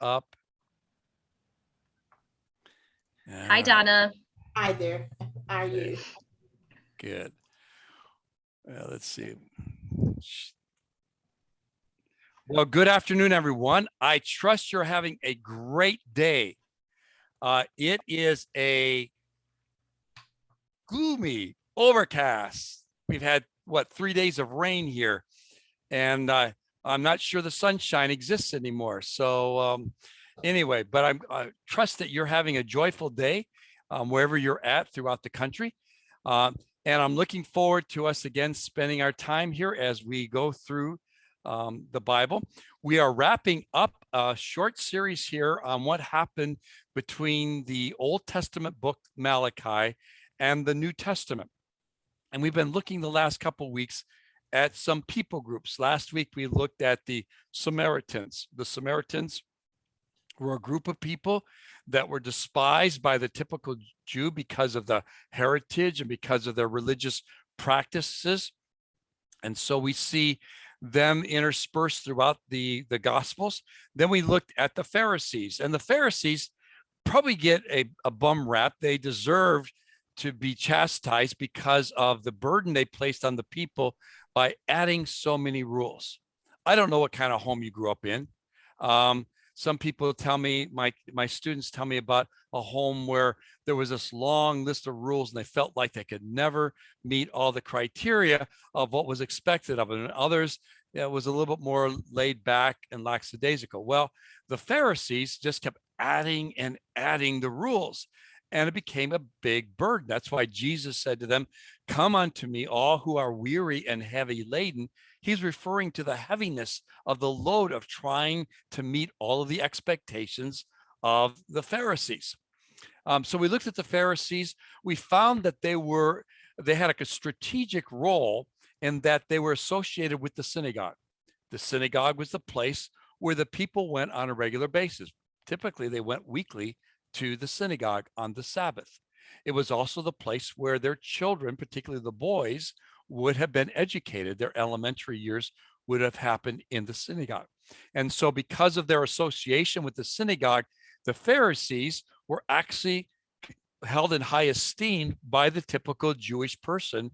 up? Hi, Donna. Hi there. How are you? Good. Let's see. Well, good afternoon, everyone. I trust you're having a great day. It is a gloomy, overcast. We've had, 3 days of rain here, and I'm not sure the sunshine exists anymore. So anyway, but I trust that you're having a joyful day wherever you're at throughout the country. And I'm looking forward to us again spending our time here as we go through the Bible. We are wrapping up a short series here on what happened between the Old Testament book Malachi and the New Testament. And we've been looking the last couple of weeks at some people groups. Last week, we looked at the Samaritans. The Samaritans were a group of people that were despised by the typical Jew because of the heritage and because of their religious practices. And so we see them interspersed throughout the Gospels. Then we looked at the Pharisees, and the Pharisees probably get a bum rap. They deserved to be chastised because of the burden they placed on the people by adding so many rules. I don't know what kind of home you grew up in. Some people tell me, my students tell me about a home where there was this long list of rules and they felt like they could never meet all the criteria of what was expected of them. And others, it was a little bit more laid back and lackadaisical. Well, the Pharisees just kept adding and adding the rules, and it became a big burden. That's why Jesus said to them, "Come unto me, all who are weary and heavy laden." He's referring to the heaviness of the load of trying to meet all of the expectations of the Pharisees. So we looked at the Pharisees. We found that they had a strategic role in that they were associated with the synagogue. The synagogue was the place where the people went on a regular basis. Typically, they went weekly to the synagogue on the Sabbath. It was also the place where their children, particularly the boys, would have been educated. Their elementary years would have happened in the synagogue. And so because of their association with the synagogue, the Pharisees were actually held in high esteem by the typical Jewish person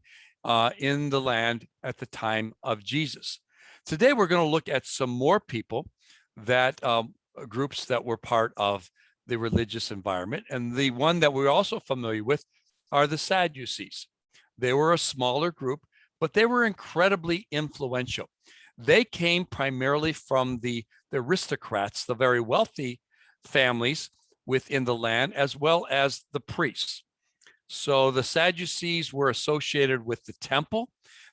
in the land at the time of Jesus. Today, we're going to look at some more people that groups that were part of the religious environment. And the one that we're also familiar with are the Sadducees. They were a smaller group, but they were incredibly influential. They came primarily from the aristocrats, the very wealthy families within the land, as well as the priests. So the Sadducees were associated with the temple.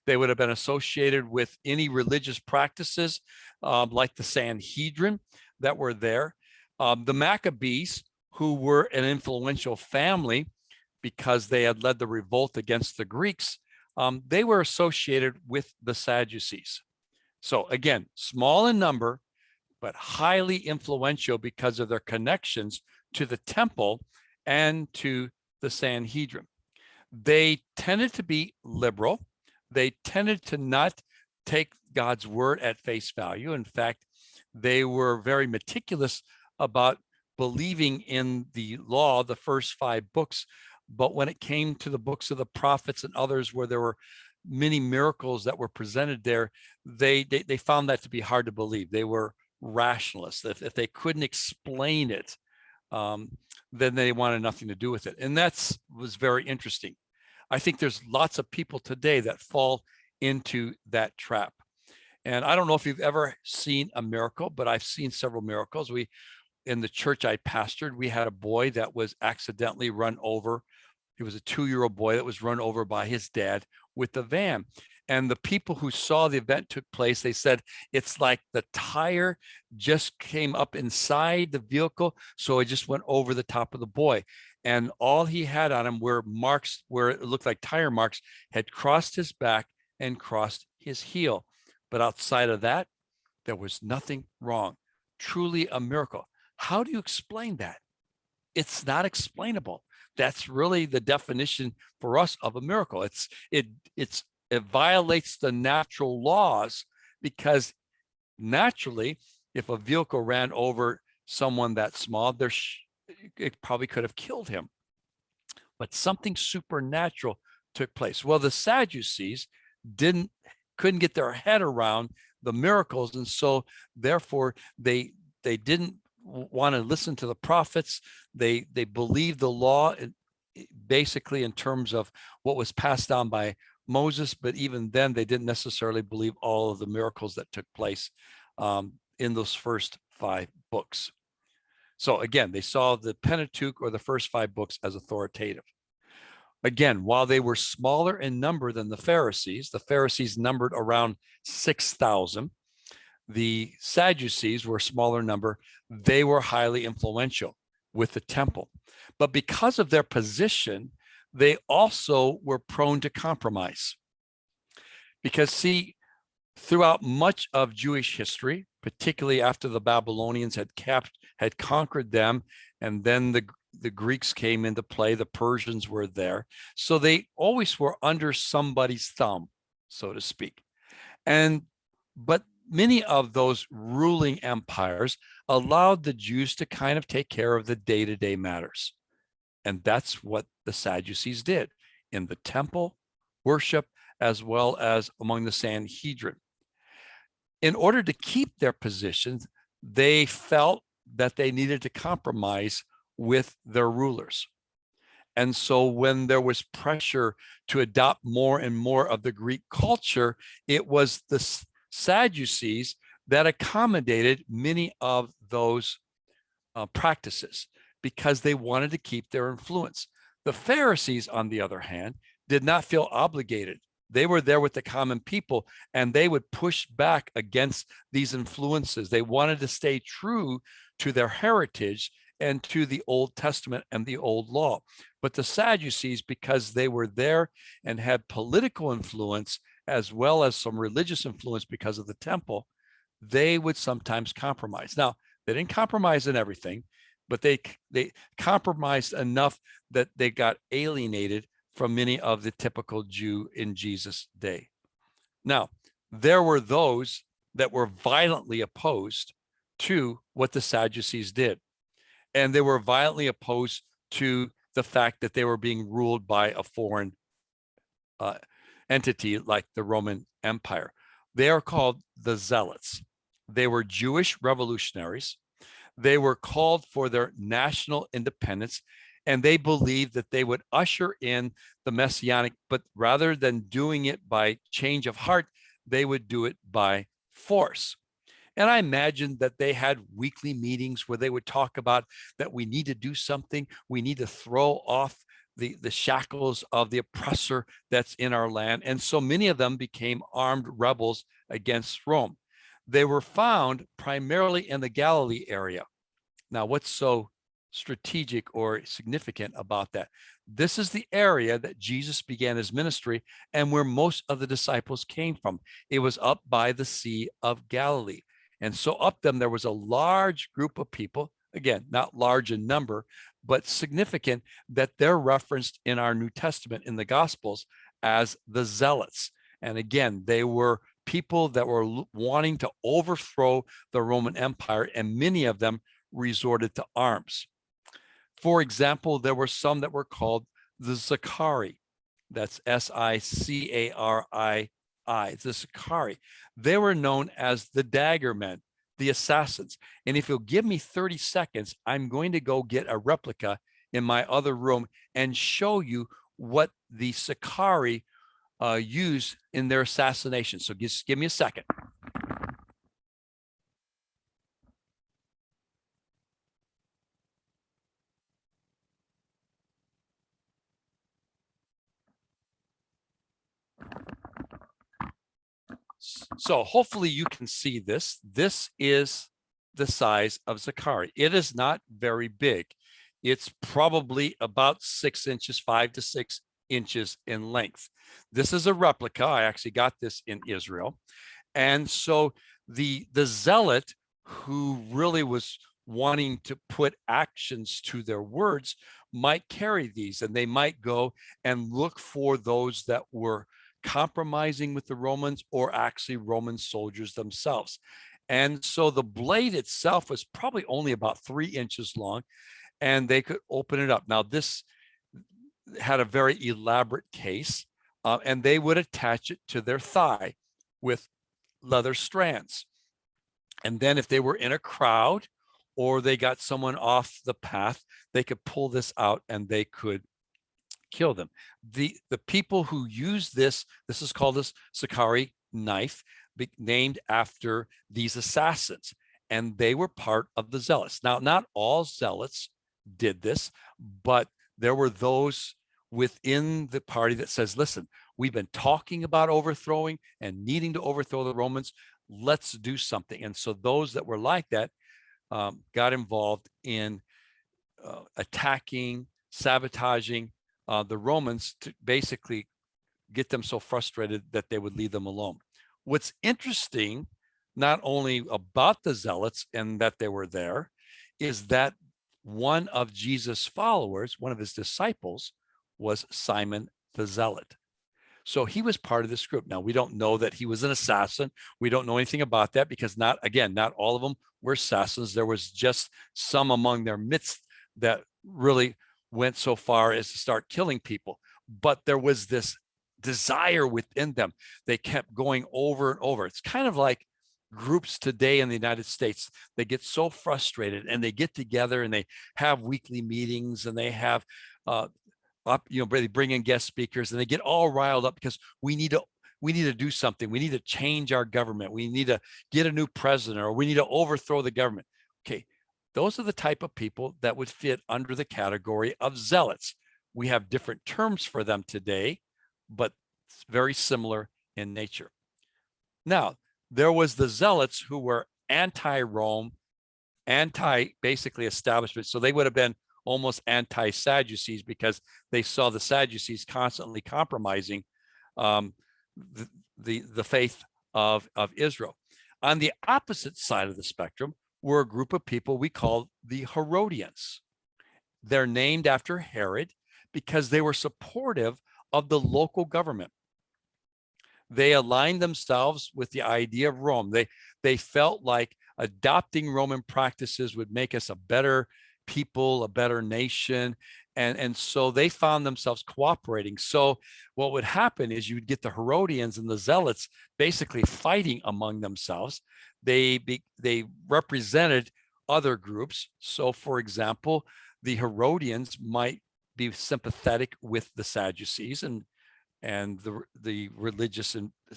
They would have been associated with any religious practices like the Sanhedrin that were there. The Maccabees, who were an influential family because they had led the revolt against the Greeks, they were associated with the Sadducees. So again, small in number, but highly influential because of their connections to the temple and to the Sanhedrin. They tended to be liberal. They tended to not take God's word at face value. In fact, they were very meticulous about believing in the law, the first 5 books. But when it came to the books of the prophets and others where there were many miracles that were presented there, they found that to be hard to believe. They were rationalists. If they couldn't explain it, then they wanted nothing to do with it. And that was very interesting. I think there's lots of people today that fall into that trap. And I don't know if you've ever seen a miracle, but I've seen several miracles. In the church I pastored, we had a boy that was accidentally run over. He was a 2-year-old boy that was run over by his dad with the van. And the people who saw the event took place, they said, it's like the tire just came up inside the vehicle, so it just went over the top of the boy. And all he had on him were marks where it looked like tire marks had crossed his back and crossed his heel. But outside of that, there was nothing wrong. Truly a miracle. How do you explain that? It's not explainable. That's really the definition for us of a miracle. It violates the natural laws, because naturally, if a vehicle ran over someone that small, it probably could have killed him. But something supernatural took place. Well, the Sadducees couldn't get their head around the miracles, and so therefore they didn't want to listen to the prophets. They believed the law basically in terms of what was passed down by Moses, but even then they didn't necessarily believe all of the miracles that took place in those first 5 books. So again, they saw the Pentateuch or the first 5 books as authoritative. Again, while they were smaller in number than the Pharisees numbered around 6,000. The Sadducees were a smaller number. They were highly influential with the temple. But because of their position, they also were prone to compromise. Because see, throughout much of Jewish history, particularly after the Babylonians had conquered them, and then the Greeks came into play, the Persians were there. So they always were under somebody's thumb, so to speak. But many of those ruling empires allowed the Jews to kind of take care of the day-to-day matters. And that's what the Sadducees did in the temple, worship, as well as among the Sanhedrin. In order to keep their positions, they felt that they needed to compromise with their rulers. And so when there was pressure to adopt more and more of the Greek culture, it was the Sadducees that accommodated many of those practices because they wanted to keep their influence. The Pharisees, on the other hand, did not feel obligated. They were there with the common people, and they would push back against these influences. They wanted to stay true to their heritage and to the Old Testament and the old law. But the Sadducees, because they were there and had political influence as well as some religious influence because of the temple, they would sometimes compromise. Now, they didn't compromise in everything, but they compromised enough that they got alienated from many of the typical Jew in Jesus' day. Now, there were those that were violently opposed to what the Sadducees did. And they were violently opposed to the fact that they were being ruled by a foreign entity like the Roman Empire. They are called the Zealots. They were Jewish revolutionaries. They were called for their national independence, and they believed that they would usher in the Messianic, but rather than doing it by change of heart, they would do it by force. And I imagine that they had weekly meetings where they would talk about that we need to do something. We need to throw off the shackles of the oppressor that's in our land. And so many of them became armed rebels against Rome. They were found primarily in the Galilee area. Now, what's so strategic or significant about that? This is the area that Jesus began his ministry and where most of the disciples came from. It was up by the Sea of Galilee. And so up them, there was a large group of people, again, not large in number, but significant, that they're referenced in our New Testament in the Gospels as the Zealots. And again, they were people that were wanting to overthrow the Roman Empire, and many of them resorted to arms. For example, there were some that were called the Sicarii. That's Sicarii. The Sicarii. They were known as the dagger men, the assassins. And if you'll give me 30 seconds, I'm going to go get a replica in my other room and show you what the Sicarii used in their assassination. So just give me a second. So hopefully you can see this. This is the size of Sicarii. It is not very big. It's probably about 6 inches, 5 to 6 inches in length. This is a replica. I actually got this in Israel. And so the zealot who really was wanting to put actions to their words might carry these, and they might go and look for those that were compromising with the Romans or actually Roman soldiers themselves. And so the blade itself was probably only about 3 inches long, and they could open it up. Now, this had a very elaborate case, and they would attach it to their thigh with leather strands. And then if they were in a crowd or they got someone off the path, they could pull this out and they could kill them. The people who use this is called this Sakari knife, named after these assassins, and they were part of the Zealots. Now, not all Zealots did this, but there were those within the party that says, listen, we've been talking about overthrowing and needing to overthrow the Romans. Let's do something. And so those that were like that got involved in attacking, sabotaging the Romans to basically get them so frustrated that they would leave them alone. What's interesting, not only about the Zealots and that they were there, is that one of Jesus' followers, one of his disciples, was Simon the Zealot. So he was part of this group. Now, we don't know that he was an assassin. We don't know anything about that because not all of them were assassins. There was just some among their midst that really went so far as to start killing people. But there was this desire within them. They kept going over and over. It's kind of like groups today in the United States. They get so frustrated and they get together and they have weekly meetings and they have they bring in guest speakers and they get all riled up because we need to do something. We need to change our government. We need to get a new president, or we need to overthrow the government. Okay, those are the type of people that would fit under the category of zealots. We have different terms for them today, but it's very similar in nature. Now, there was the zealots who were anti-Rome, basically establishment. So they would have been almost anti-Sadducees because they saw the Sadducees constantly compromising the faith of Israel. On the opposite side of the spectrum were a group of people we call the Herodians. They're named after Herod because they were supportive of the local government. They aligned themselves with the idea of Rome. They felt like adopting Roman practices would make us a better people, a better nation. And so they found themselves cooperating. So what would happen is you'd get the Herodians and the Zealots basically fighting among themselves. They represented other groups. So for example, the Herodians might be sympathetic with the Sadducees and the religious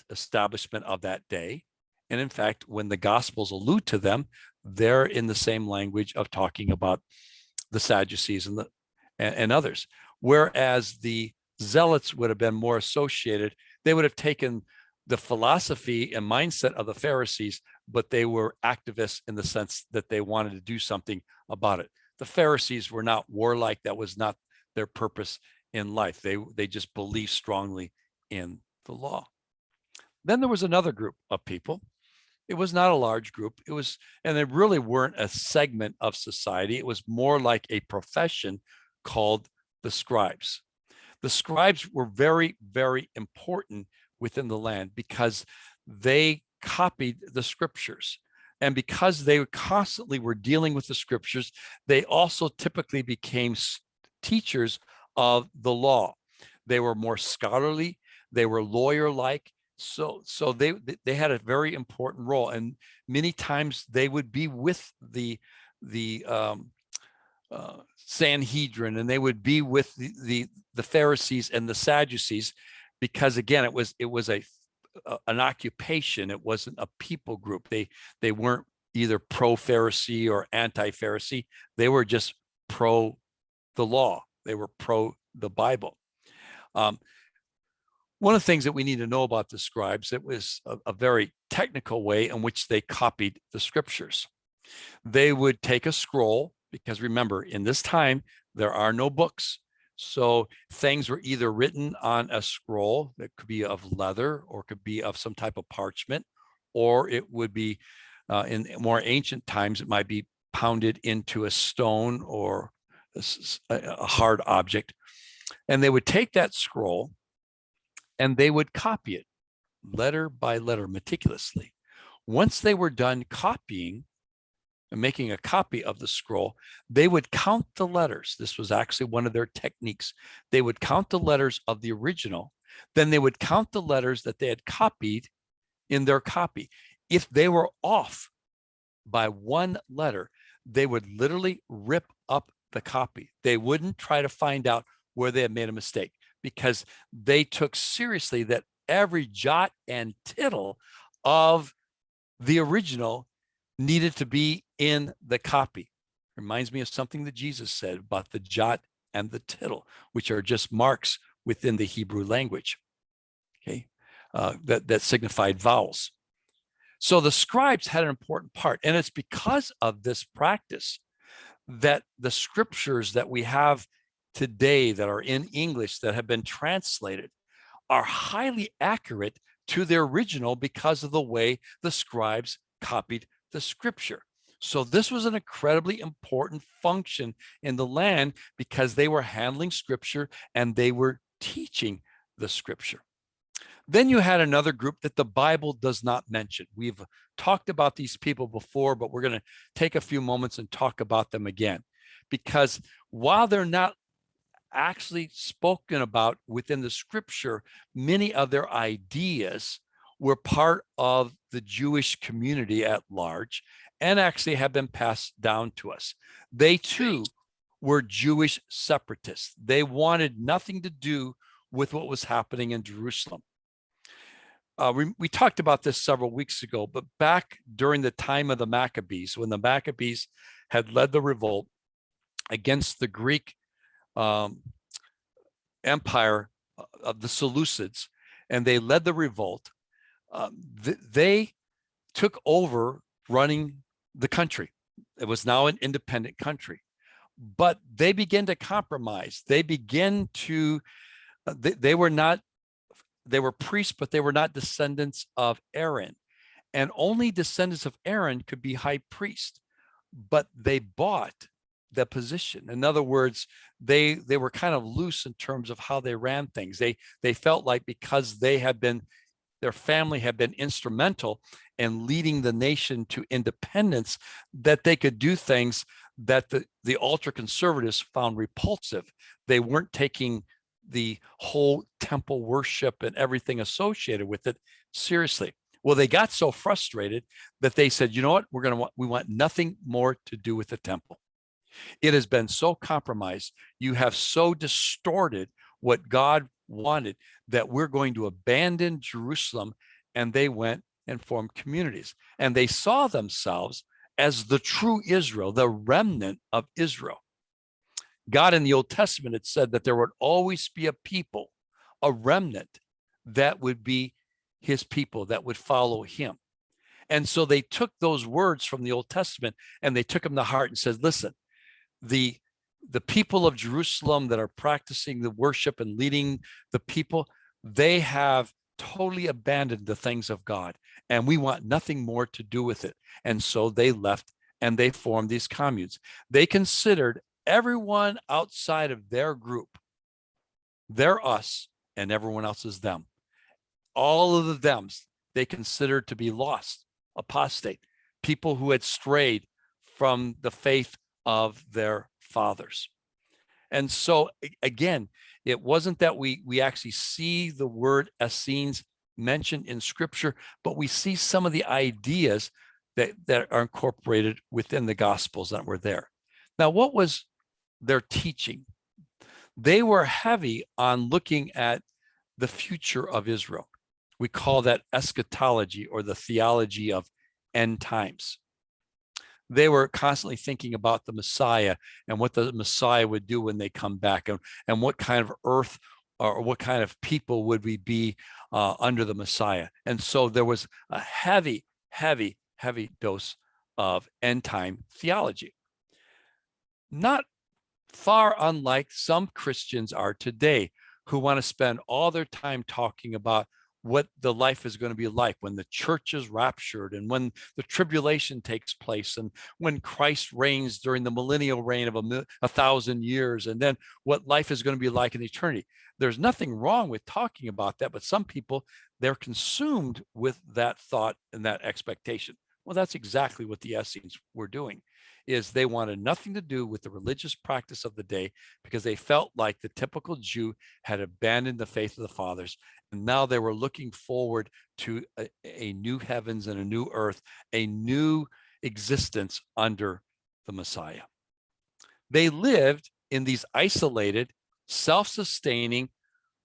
establishment of that day. And in fact, when the Gospels allude to them, they're in the same language of talking about the Sadducees and others. Whereas the Zealots would have been more associated, they would have taken the philosophy and mindset of the Pharisees, but they were activists in the sense that they wanted to do something about it. The Pharisees were not warlike. That was not their purpose in life. They just believed strongly in the law. Then there was another group of people. It was not a large group. And they really weren't a segment of society. It was more like a profession called the Scribes. The Scribes were very, very important within the land because they copied the scriptures. And because they constantly were dealing with the scriptures, they also typically became teachers of the law. They were more scholarly. They were lawyer-like. So they had a very important role, and many times they would be with the Sanhedrin, and they would be with the Pharisees and the Sadducees, because again, it was an occupation. It wasn't a people group. They weren't either pro-Pharisee or anti-Pharisee. They were just pro the law. They were pro the Bible. One of the things that we need to know about the Scribes, it was a very technical way in which they copied the scriptures. They would take a scroll, because remember, in this time, there are no books. So things were either written on a scroll that could be of leather or could be of some type of parchment, or it would be, in more ancient times, it might be pounded into a stone or a hard object. And they would take that scroll and they would copy it letter by letter meticulously. Once they were done copying and making a copy of the scroll, they would count the letters. This was actually one of their techniques. They would count the letters of the original. Then they would count the letters that they had copied in their copy. If they were off by one letter, they would literally rip up the copy. They wouldn't try to find out where they had made a mistake, because they took seriously that every jot and tittle of the original needed to be in the copy. Reminds me of something that Jesus said about the jot and the tittle, which are just marks within the Hebrew language, okay, that signified vowels. So the scribes had an important part, and it's because of this practice that the scriptures that we have today that are in English that have been translated are highly accurate to their original because of the way the scribes copied the scripture. So this was an incredibly important function in the land because they were handling scripture and they were teaching the scripture. Then you had another group that the Bible does not mention. We've talked about these people before, but we're going to take a few moments and talk about them again, because while they're not actually spoken about within the scripture, many of their ideas were part of the Jewish community at large and actually have been passed down to us. They too were Jewish separatists. They wanted nothing to do with what was happening in Jerusalem. We talked about this several weeks ago, but back during the time of the Maccabees, when the Maccabees had led the revolt against the Greek empire of the Seleucids, and they led the revolt, they took over running the country. It was now an independent country, but they began to compromise. They began to, they were priests, but they were not descendants of Aaron, and only descendants of Aaron could be high priest, but they bought the position. In other words, they were kind of loose in terms of how they ran things. They felt like because their family had been instrumental in leading the nation to independence, that they could do things that the ultra conservatives found repulsive. They weren't taking the whole temple worship and everything associated with it seriously. Well, they got so frustrated that they said, you know what, we want nothing more to do with the temple. It has been so compromised. You have so distorted what God wanted that we're going to abandon Jerusalem. And they went and formed communities. And they saw themselves as the true Israel, the remnant of Israel. God in the Old Testament had said that there would always be a people, a remnant that would be his people, that would follow him. And so they took those words from the Old Testament and they took them to heart and said, listen, the people of Jerusalem that are practicing the worship and leading the people, they have totally abandoned the things of God, and we want nothing more to do with it. And so they left and they formed these communes. They considered everyone outside of their group, they're us, and everyone else is them. All of the thems they considered to be lost, apostate, people who had strayed from the faith of their fathers. And so again, it wasn't that we actually see the word Essenes mentioned in scripture, but we see some of the ideas that are incorporated within the gospels that were there. Now, what was their teaching? They were heavy on looking at the future of Israel. We call that eschatology, or the theology of end times. They were constantly thinking about the Messiah and what the Messiah would do when they come back, and what kind of earth or what kind of people would we be under the Messiah. And so there was a heavy, heavy, heavy dose of end time theology. Not far unlike some Christians are today, who want to spend all their time talking about what the life is going to be like when the church is raptured and when the tribulation takes place and when Christ reigns during the millennial reign of 1,000 years, and then what life is going to be like in eternity. There's nothing wrong with talking about that, but some people, they're consumed with that thought and that expectation. Well, that's exactly what the Essenes were doing, is they wanted nothing to do with the religious practice of the day because they felt like the typical Jew had abandoned the faith of the fathers. And now they were looking forward to a new heavens and a new earth, a new existence under the Messiah. They lived in these isolated, self-sustaining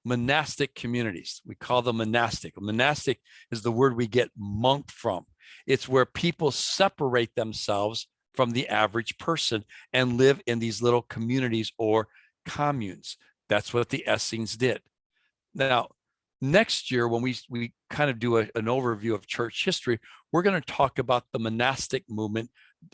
monastic communities. We call them monastic. Monastic is the word we get monk from. It's where people separate themselves from the average person and live in these little communities or communes. That's what the Essenes did. Now, next year, when we kind of do an overview of church history, we're going to talk about the monastic movement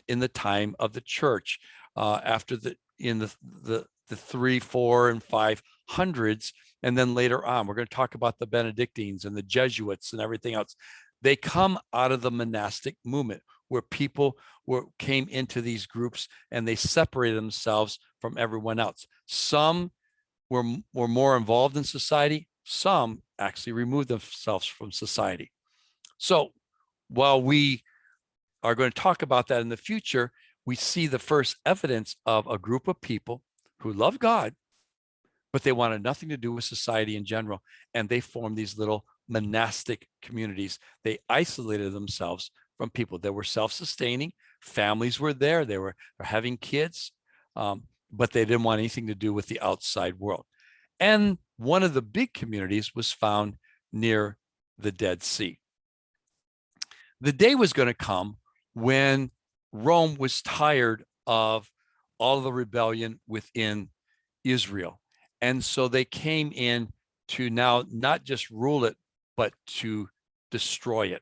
in the time of the church after the 300, 400, and 500s. And then later on, we're going to talk about the Benedictines and the Jesuits and everything else. They come out of the monastic movement where people came into these groups and they separated themselves from everyone else. Some were more involved in society. Some actually removed themselves from society. So while we are going to talk about that in the future, we see the first evidence of a group of people who love God, but they wanted nothing to do with society in general. And they formed these little monastic communities. They isolated themselves from people. They were self-sustaining. Families were there. They were having kids, but they didn't want anything to do with the outside world. And one of the big communities was found near the Dead Sea. The day was going to come when Rome was tired of all of the rebellion within Israel. And so they came in to now not just rule it, but to destroy it.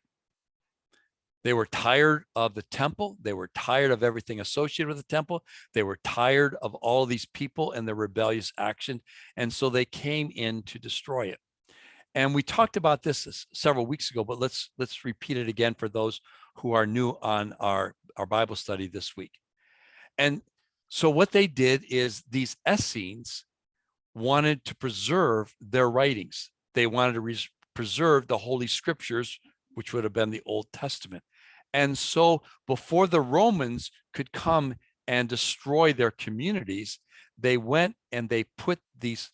They were tired of the temple. They were tired of everything associated with the temple. They were tired of all these people and their rebellious action. And so they came in to destroy it. And we talked about this several weeks ago, but let's repeat it again for those who are new on our Bible study this week. And so what they did is these Essenes wanted to preserve their writings. They wanted to preserve the Holy Scriptures, which would have been the Old Testament. And so before the Romans could come and destroy their communities, they went and they put these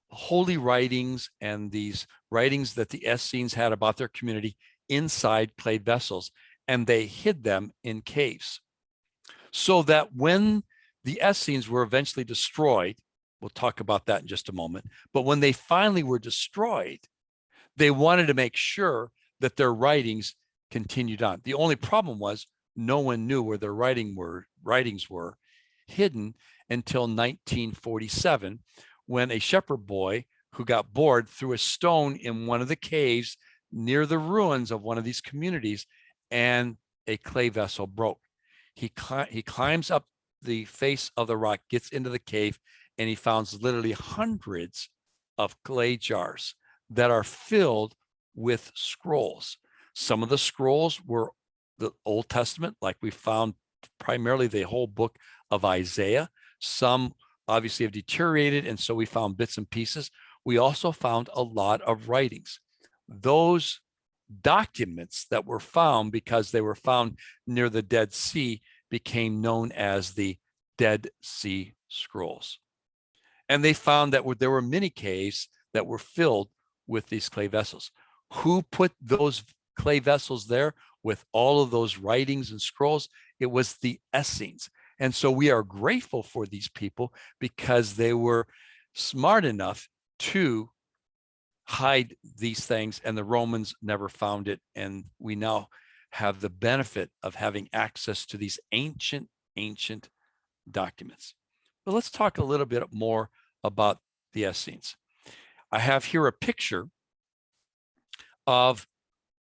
holy writings and these writings that the Essenes had about their community inside clay vessels, and they hid them in caves. So that when the Essenes were eventually destroyed, we'll talk about that in just a moment, but when they finally were destroyed, they wanted to make sure that their writings continued on. The only problem was no one knew where their writings were hidden until 1947, when a shepherd boy who got bored threw a stone in one of the caves near the ruins of one of these communities, and a clay vessel broke. He climbs up the face of the rock, gets into the cave, and he finds literally hundreds of clay jars that are filled with scrolls. Some of the scrolls were the Old Testament, like we found primarily the whole book of Isaiah. Some obviously have deteriorated, and so we found bits and pieces. We also found a lot of writings. Those documents that were found, because they were found near the Dead Sea, became known as the Dead Sea Scrolls. And they found that there were many caves that were filled with these clay vessels. Who put those clay vessels there with all of those writings and scrolls? It was the Essenes. And so we are grateful for these people because they were smart enough to hide these things, and the Romans never found it. And we now have the benefit of having access to these ancient documents. But let's talk a little bit more about the Essenes. I have here a picture of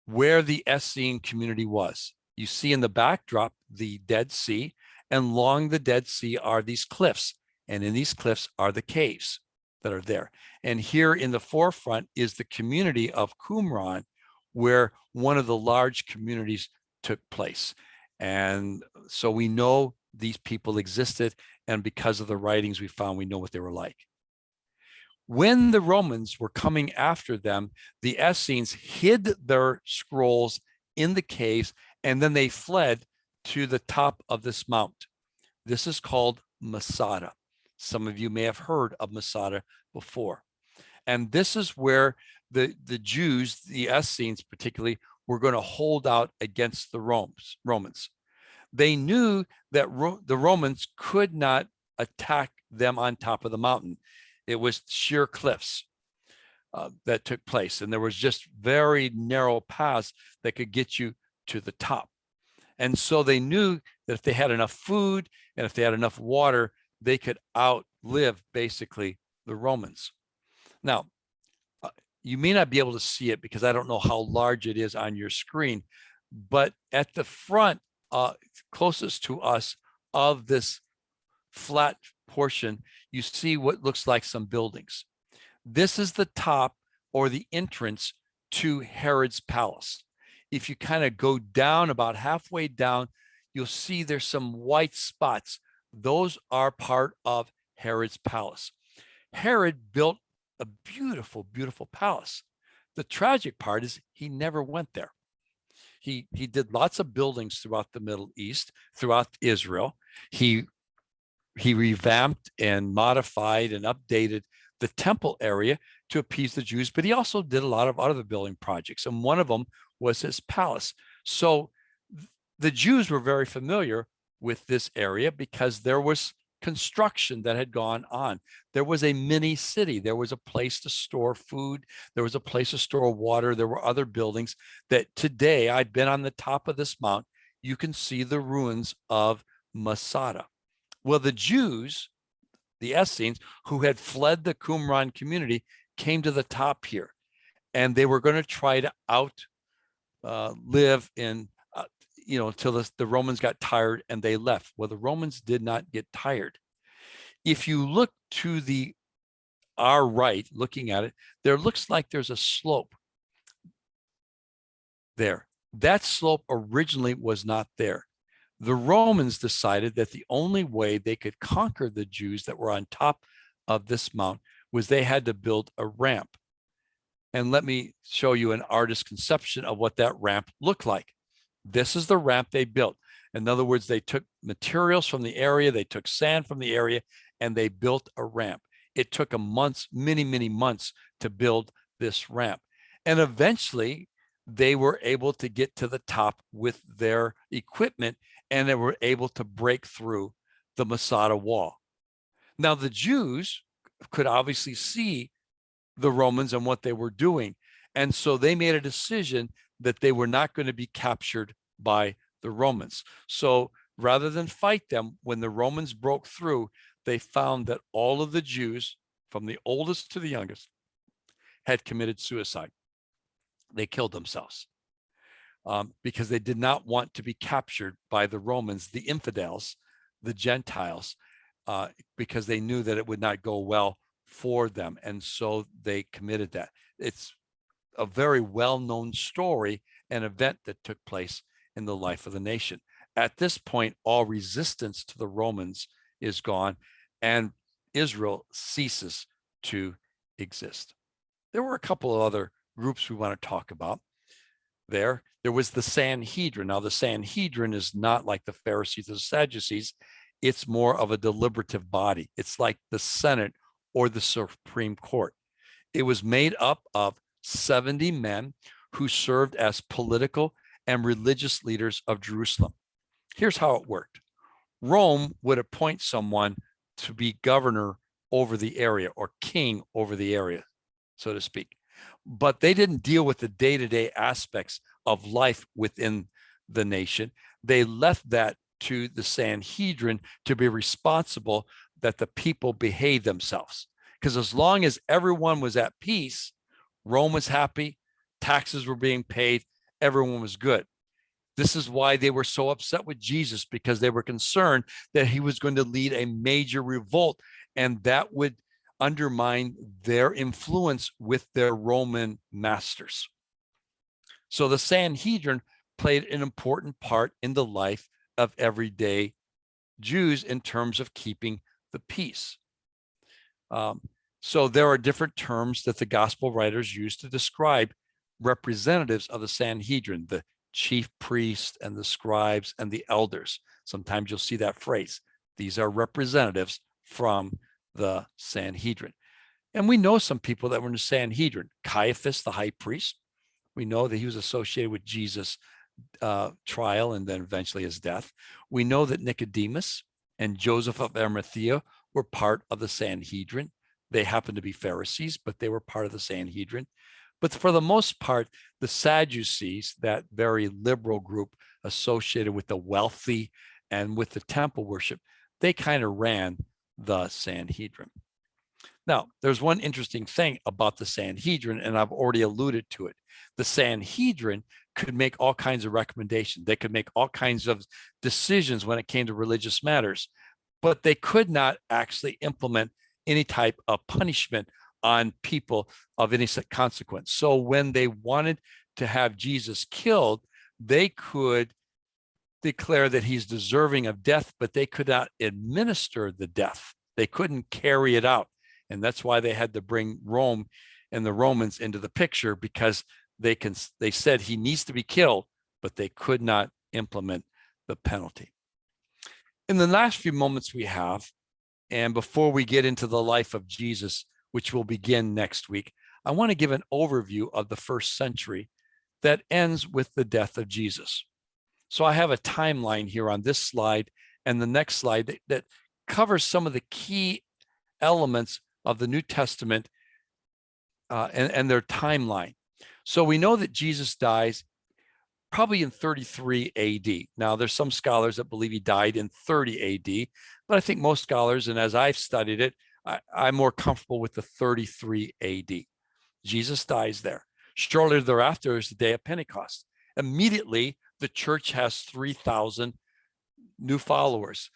where the Essene community was. You see in the backdrop the Dead Sea, and along the Dead Sea are these cliffs, and in these cliffs are the caves. that are there. And here in the forefront is the community of Qumran, where one of the large communities took place. And so we know these people existed, and because of the writings we found, we know what they were like. When the Romans were coming after them, the Essenes hid their scrolls in the caves, and then they fled to the top of this mount. This is called Masada. Some of you may have heard of Masada before. And this is where the Jews, the Essenes particularly, were going to hold out against the Romans. They knew that the Romans could not attack them on top of the mountain. It was sheer cliffs that took place. And there was just very narrow paths that could get you to the top. And so they knew that if they had enough food and if they had enough water, they could outlive basically the Romans. Now, you may not be able to see it because I don't know how large it is on your screen, but at the front, closest to us of this flat portion, you see what looks like some buildings. This is the top or the entrance to Herod's palace. If you kind of go down about halfway down, you'll see there's some white spots. Those are part of Herod's palace. Herod built a beautiful, beautiful palace. The tragic part is he never went there. He did lots of buildings throughout the Middle East, throughout Israel. He revamped and modified and updated the temple area to appease the Jews, but he also did a lot of other building projects, and one of them was his palace. So the Jews were very familiar with this area because there was construction that had gone on. There was a mini city. There was a place to store food. There was a place to store water. There were other buildings that today, I've been on the top of this mount, you can see the ruins of Masada. Well, the Jews, the Essenes, who had fled the Qumran community, came to the top here, and they were going to try to live in, until the Romans got tired and they left. Well, the Romans did not get tired. If you look to our right, looking at it, there looks like there's a slope there. That slope originally was not there. The Romans decided that the only way they could conquer the Jews that were on top of this mount was they had to build a ramp. And let me show you an artist's conception of what that ramp looked like. This is the ramp they built. In other words, they took materials from the area, they took sand from the area, and they built a ramp. It took many, many months to build this ramp. And eventually, they were able to get to the top with their equipment, and they were able to break through the Masada wall. Now, the Jews could obviously see the Romans and what they were doing. And so they made a decision that they were not going to be captured by the Romans. So rather than fight them, when the Romans broke through, they found that all of the Jews, from the oldest to the youngest, had committed suicide. They killed themselves because they did not want to be captured by the Romans, the infidels, the Gentiles, because they knew that it would not go well for them. And so they committed that. It's a very well-known story, an event that took place in the life of the nation. At this point, all resistance to the Romans is gone, and Israel ceases to exist. There were a couple of other groups we want to talk about there. There was the Sanhedrin. Now, the Sanhedrin is not like the Pharisees or the Sadducees. It's more of a deliberative body. It's like the Senate or the Supreme Court. It was made up of 70 men who served as political and religious leaders of Jerusalem. Here's how it worked. Rome would appoint someone to be governor over the area or king over the area, so to speak. But they didn't deal with the day-to-day aspects of life within the nation. They left that to the Sanhedrin to be responsible that the people behave themselves. Because as long as everyone was at peace, Rome was happy, taxes were being paid, everyone was good. This is why they were so upset with Jesus, because they were concerned that he was going to lead a major revolt, and that would undermine their influence with their Roman masters. So the Sanhedrin played an important part in the life of everyday Jews in terms of keeping the peace. So there are different terms that the gospel writers use to describe representatives of the Sanhedrin, the chief priests and the scribes and the elders. Sometimes you'll see that phrase. These are representatives from the Sanhedrin. And we know some people that were in the Sanhedrin. Caiaphas, the high priest, we know that he was associated with Jesus' trial and then eventually his death. We know that Nicodemus and Joseph of Arimathea were part of the Sanhedrin. They happened to be Pharisees, but they were part of the Sanhedrin. But for the most part, the Sadducees, that very liberal group associated with the wealthy and with the temple worship, they kind of ran the Sanhedrin. Now, there's one interesting thing about the Sanhedrin, and I've already alluded to it. The Sanhedrin could make all kinds of recommendations. They could make all kinds of decisions when it came to religious matters, but they could not actually implement any type of punishment on people of any consequence. So when they wanted to have Jesus killed, they could declare that he's deserving of death, but they could not administer the death. They couldn't carry it out. And that's why they had to bring Rome and the Romans into the picture, because they said he needs to be killed, but they could not implement the penalty. In the last few moments we have, and before we get into the life of Jesus, which will begin next week, I want to give an overview of the first century that ends with the death of Jesus. So I have a timeline here on this slide and the next slide that covers some of the key elements of the New Testament and their timeline. So we know that Jesus dies probably in 33 AD. Now, there's some scholars that believe he died in 30 AD, but I think most scholars, and as I've studied it, I'm more comfortable with the 33 AD. Jesus dies there. Shortly thereafter is the day of Pentecost. Immediately, the church has 3,000 new followers,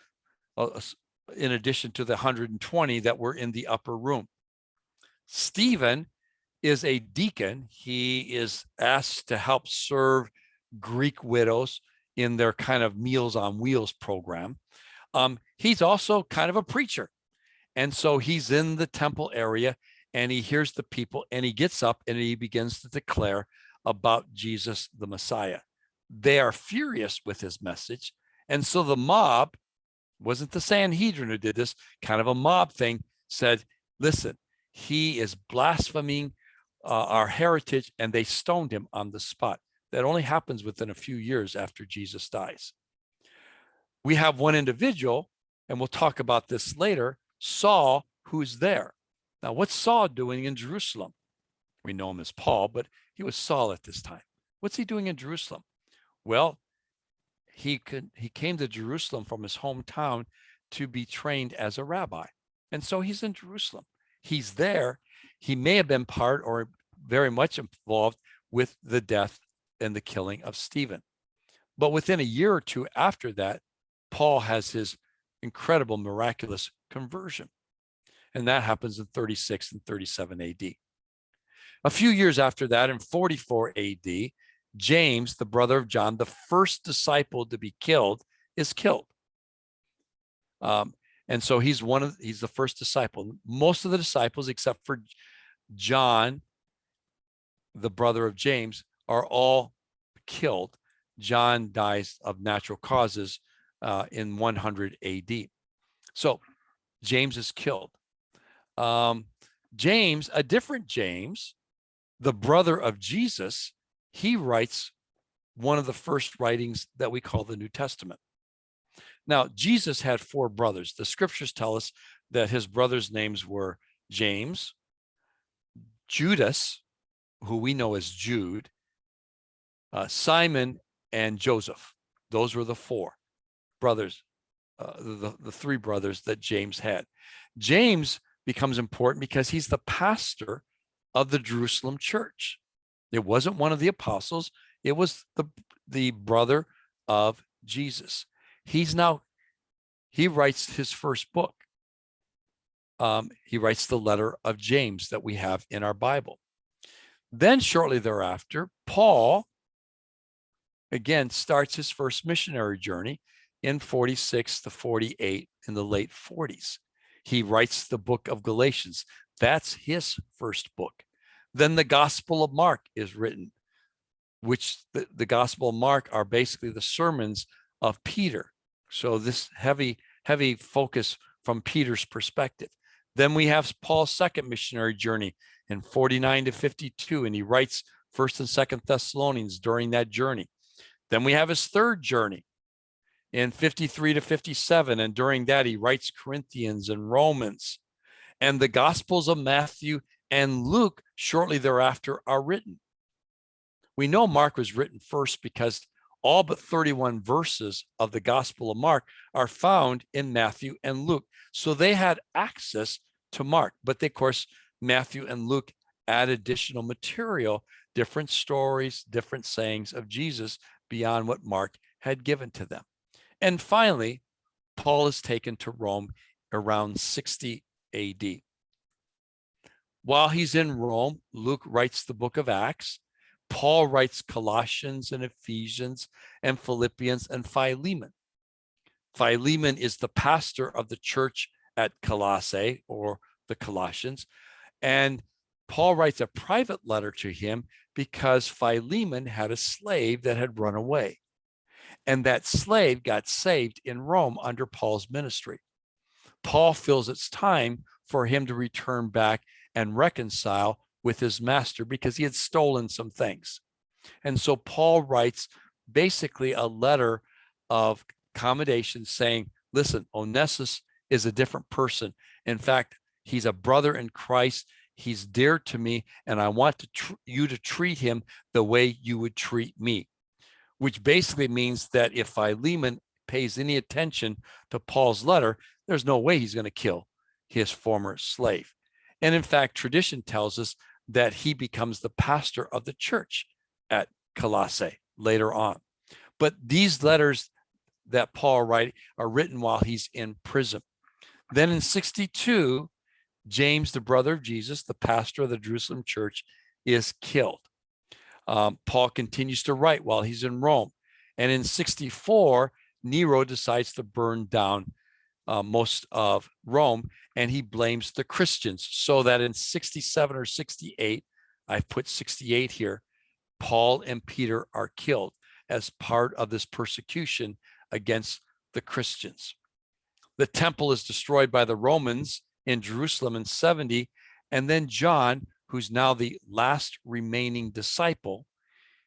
in addition to the 120 that were in the upper room. Stephen is a deacon. He is asked to help serve Greek widows in their kind of Meals on Wheels program. He's also kind of a preacher. And so he's in the temple area and he hears the people and he gets up and he begins to declare about Jesus, the Messiah. They are furious with his message. And so the mob, wasn't the Sanhedrin who did this, kind of a mob thing, said, listen, he is blaspheming our heritage, and they stoned him on the spot. That only happens within a few years after Jesus dies. We have one individual, and we'll talk about this later, Saul, who's there. Now, what's Saul doing in Jerusalem? We know him as Paul, but he was Saul at this time. What's he doing in Jerusalem? Well, he came to Jerusalem from his hometown to be trained as a rabbi. And so he's in Jerusalem. He's there. He may have been part or very much involved with the death and the killing of Stephen. But within a year or two after that, Paul has his incredible, miraculous conversion. And that happens in 36 and 37 AD. A few years after that, in 44 AD, James, the brother of John, the first disciple to be killed, is killed. And so he's the first disciple. Most of the disciples, except for John, the brother of James, are all killed. John dies of natural causes in 100 AD. So James is killed. James, a different James, the brother of Jesus, he writes one of the first writings that we call the New Testament. Now, Jesus had 4 brothers. The scriptures tell us that his brothers' names were James, Judas, who we know as Jude, Simon, and Joseph. Those were the 4 brothers, the 3 brothers that James had. James becomes important because he's the pastor of the Jerusalem church. It wasn't one of the apostles. It was the brother of Jesus. He writes his first book. he writes the letter of James that we have in our Bible. Then shortly thereafter, Paul again starts his first missionary journey in 46 to 48 in the late 40s. He writes the book of Galatians. That's his first book. Then the Gospel of Mark is written, which the Gospel of Mark are basically the sermons of Peter. So this heavy focus from Peter's perspective. Then we have Paul's second missionary journey in 49 to 52, and he writes 1st and 2nd Thessalonians during that journey. Then we have his third journey in 53 to 57, and during that he writes Corinthians and Romans. And the Gospels of Matthew and Luke shortly thereafter are written. We know Mark was written first because all but 31 verses of the Gospel of Mark are found in Matthew and Luke. So they had access to Mark, but of course, Matthew and Luke add additional material, different stories, different sayings of Jesus beyond what Mark had given to them. And finally, Paul is taken to Rome around 60 AD. While he's in Rome, Luke writes the book of Acts. Paul writes Colossians and Ephesians and Philippians and Philemon. Philemon is the pastor of the church at Colossae, or the Colossians. And Paul writes a private letter to him because Philemon had a slave that had run away. And that slave got saved in Rome under Paul's ministry. Paul feels it's time for him to return back and reconcile with his master because he had stolen some things. And so Paul writes basically a letter of commendation saying, listen, Onesimus is a different person. In fact, he's a brother in Christ. He's dear to me, and I want you to treat him the way you would treat me, which basically means that if Philemon pays any attention to Paul's letter, there's no way he's going to kill his former slave. And in fact, tradition tells us that he becomes the pastor of the church at Colossae later on. But these letters that Paul writes are written while he's in prison. Then in 62, James, the brother of Jesus, the pastor of the Jerusalem church, is killed. Paul continues to write while he's in Rome. And in 64, Nero decides to burn down most of Rome, and he blames the Christians. So that in 67 or 68, I've put 68 here, Paul and Peter are killed as part of this persecution against the Christians. The temple is destroyed by the Romans in Jerusalem in 70, and then John, who's now the last remaining disciple,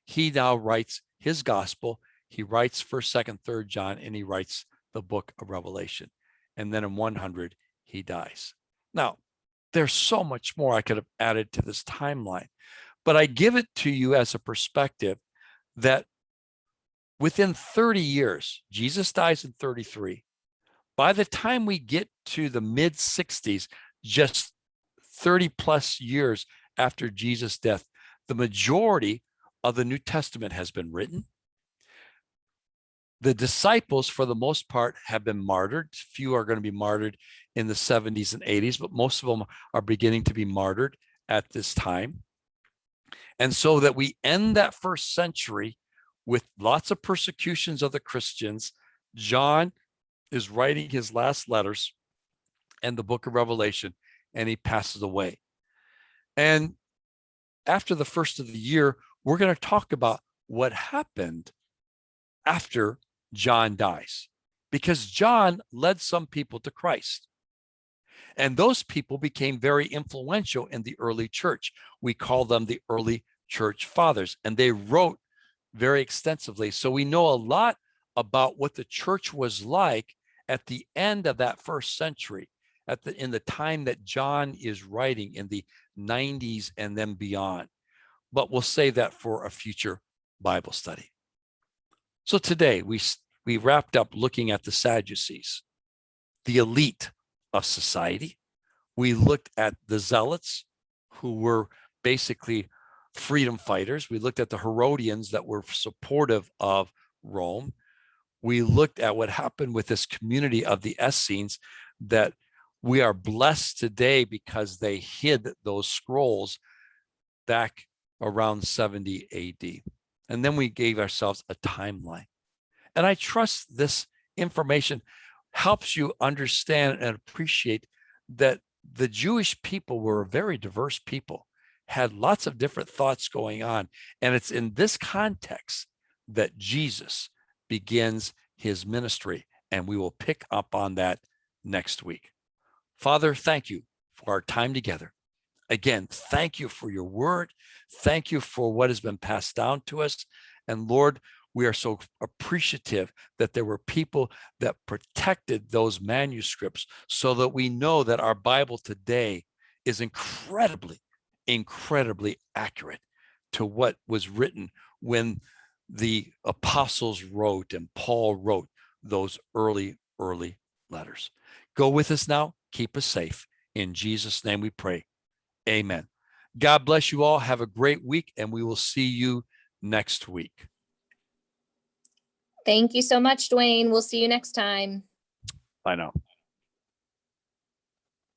he now writes his gospel. He writes 1st, 2nd, 3rd John, and he writes the book of Revelation. And then in 100, he dies. Now, there's so much more I could have added to this timeline, but I give it to you as a perspective that within 30 years, Jesus dies in 33. By the time we get to the mid 60s, just 30 plus years after Jesus' death, the majority of the New Testament has been written. The disciples, for the most part, have been martyred. Few are going to be martyred in the 70s and 80s, but most of them are beginning to be martyred at this time. And so that we end that first century with lots of persecutions of the Christians. John is writing his last letters and the book of Revelation, and he passes away. And after the first of the year, we're going to talk about what happened after John dies, because John led some people to Christ. And those people became very influential in the early church. We call them the early church fathers, and they wrote very extensively. So we know a lot about what the church was like at the end of that first century, in the time that John is writing in the 90s and then beyond. But we'll save that for a future Bible study. So today we wrapped up looking at the Sadducees, the elite of society. We looked at the Zealots, who were basically freedom fighters. We looked at the Herodians that were supportive of Rome. We looked at what happened with this community of the Essenes that We are blessed today because they hid those scrolls back around 70 AD. And then we gave ourselves a timeline. And I trust this information helps you understand and appreciate that the Jewish people were a very diverse people, had lots of different thoughts going on. And it's in this context that Jesus begins his ministry. And we will pick up on that next week. Father, thank you for our time together. Again, thank you for your word. Thank you for what has been passed down to us. And Lord, we are so appreciative that there were people that protected those manuscripts so that we know that our Bible today is incredibly, incredibly accurate to what was written when the apostles wrote and Paul wrote those early letters. Go with us now. Keep us safe. In Jesus' name we pray. Amen. God bless you all. Have a great week, and we will see you next week. Thank you so much, Dwayne. We'll see you next time. Bye now.